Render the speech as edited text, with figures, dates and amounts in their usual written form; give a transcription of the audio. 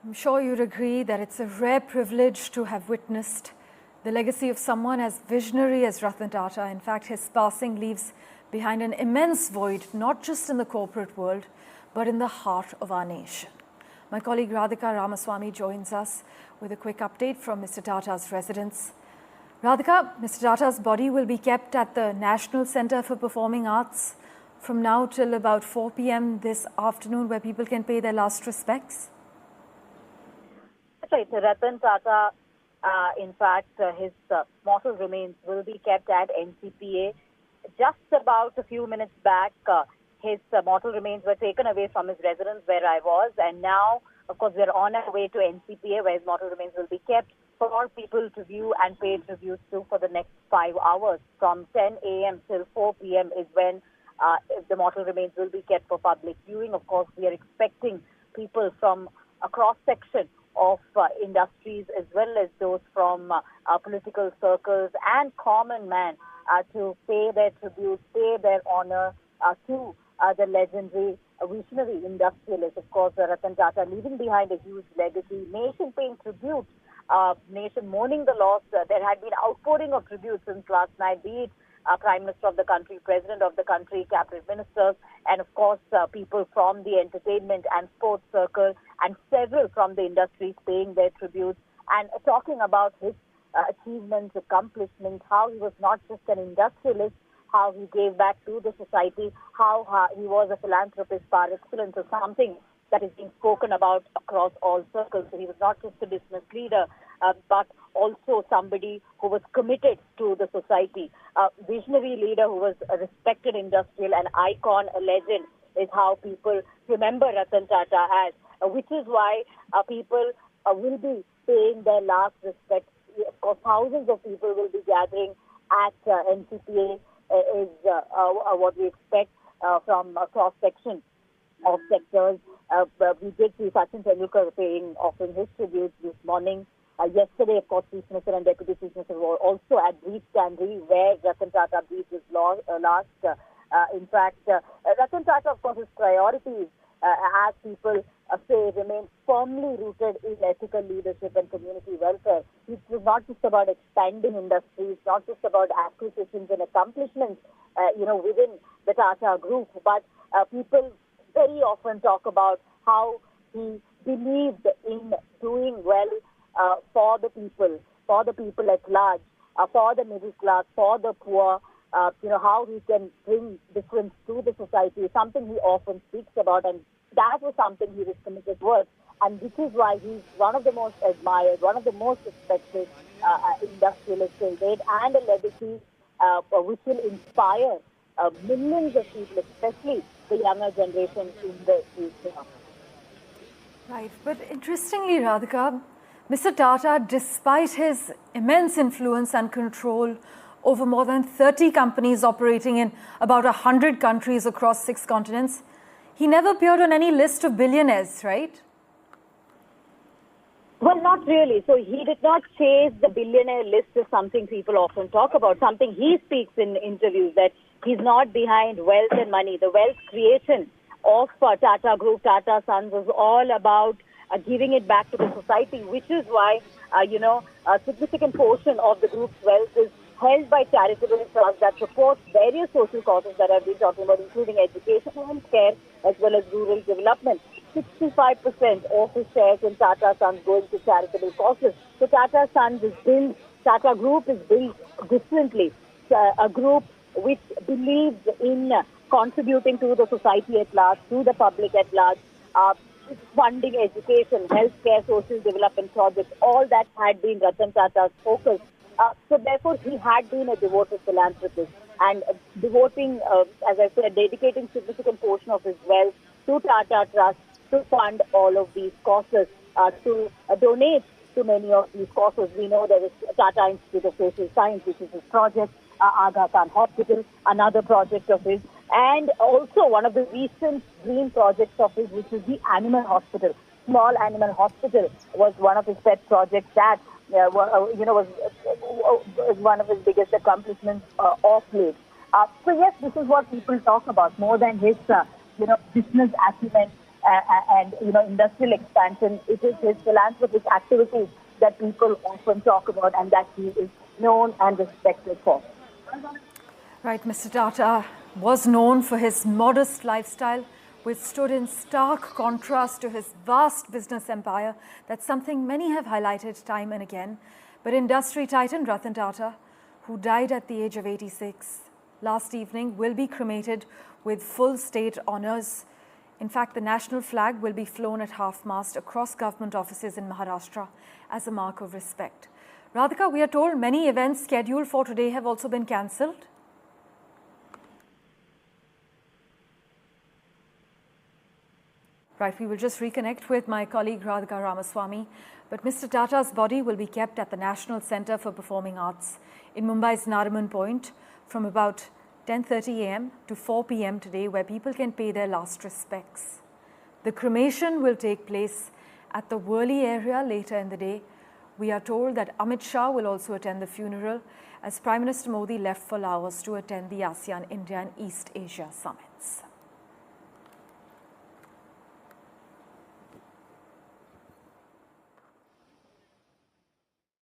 I'm sure you'd agree that it's a rare privilege to have witnessed the legacy of someone as visionary as Ratan Tata. In fact, his passing leaves behind an immense void, not just in the corporate world, but in the heart of our nation. My colleague Radhika Ramaswamy joins us with a quick update from Mr. Tata's residence. Radhika, Mr. Tata's body will be kept at the National Centre for Performing Arts from now till about 4 p.m. this afternoon, where people can pay their last respects. That's right. Ratan Tata, in fact, his mortal remains will be kept at NCPA. Just about a few minutes back, his mortal remains were taken away from his residence where I was, and now, of course, we're on our way to NCPA, where his mortal remains will be kept for people to view and pay tribute to for the next 5 hours. From 10 a.m. till 4 p.m. is when the mortal remains will be kept for public viewing. Of course, we are expecting people from a cross-section of industries, as well as those from political circles and common man, to pay their tribute, pay their honor to the legendary visionary industrialist, of course, Ratan Tata, leaving behind a huge legacy. Nation paying tribute, nation mourning the loss. There had been outpouring of tribute since last night, be it Prime Minister of the country, President of the country, cabinet ministers, and of course people from the entertainment and sports circle, and several from the industries paying their tributes and talking about his achievements, accomplishments, how he was not just an industrialist, how he gave back to the society, how he was a philanthropist par excellence, or something that is being spoken about across all circles. So he was not just a business leader, but also somebody who was committed to the society. A visionary leader who was a respected industrial, an icon, a legend, is how people remember Ratan Tata as, which is why people will be paying their last respects. Of course, thousands of people will be gathering at NCPA, is what we expect from a cross-section of sectors. We did see Sachin Tendulkar offering his tribute this morning. Yesterday, of course, Chief Minister and Deputy Chief Minister were also at Breach Tannery, where Ratan Tata breathed his last. In fact, Ratan Tata, of course, his priorities, as people say, remain firmly rooted in ethical leadership and community welfare. It was not just about expanding industries, not just about acquisitions and accomplishments, within the Tata Group, but people very often talk about how he believed in doing well for the people at large, for the middle class, for the poor. How he can bring difference to the society, something he often speaks about, and that was something he was committed towards. And this is why he's one of the most admired, one of the most respected industrialists till date, and a legacy which will inspire millions of people, especially the younger generation, in the future. Right, but interestingly, Radhika, Mr. Tata, despite his immense influence and control over more than 30 companies operating in about 100 countries across 6 continents, he never appeared on any list of billionaires, right? Well, not really. So he did not chase the billionaire list, as something people often talk about, something he speaks in interviews, that he's not behind wealth and money. The wealth creation of Tata Group, Tata Sons, was all about giving it back to the society, which is why, a significant portion of the group's wealth is held by charitable trusts that support various social causes that I've been talking about, including education, healthcare, as well as rural development. 65% of his shares in Tata Sons going to charitable causes. So Tata Group is built differently. A group which believes in contributing to the society at large, to the public at large, funding education, healthcare, social development projects. All that had been Ratan Tata's focus. So therefore, he had been a devoted philanthropist, and dedicating significant portion of his wealth to Tata Trust to fund all of these causes, to donate to many of these causes. We know there is Tata Institute of Social Science, which is his project, Aga Khan Hospital, another project of his, and also one of the recent dream projects of his, which is the Animal Hospital. Small Animal Hospital was one of his pet projects that was one of his biggest accomplishments of late. So yes, this is what people talk about more than his, business acumen and industrial expansion. It is his philanthropic activities that people often talk about and that he is known and respected for. Right, Mr. Tata was known for his modest lifestyle, which stood in stark contrast to his vast business empire. That's something many have highlighted time and again. But industry titan Ratan Tata, who died at the age of 86 last evening, will be cremated with full state honours. In fact, the national flag will be flown at half-mast across government offices in Maharashtra as a mark of respect. Radhika, we are told many events scheduled for today have also been cancelled. Right, we will just reconnect with my colleague Radhika Ramaswamy. But Mr. Tata's body will be kept at the National Centre for Performing Arts in Mumbai's Nariman Point from about 10:30 a.m. to 4 p.m. today, where people can pay their last respects. The cremation will take place at the Worli area later in the day. We are told that Amit Shah will also attend the funeral as Prime Minister Modi left for Laos to attend the ASEAN, India and East Asia summits.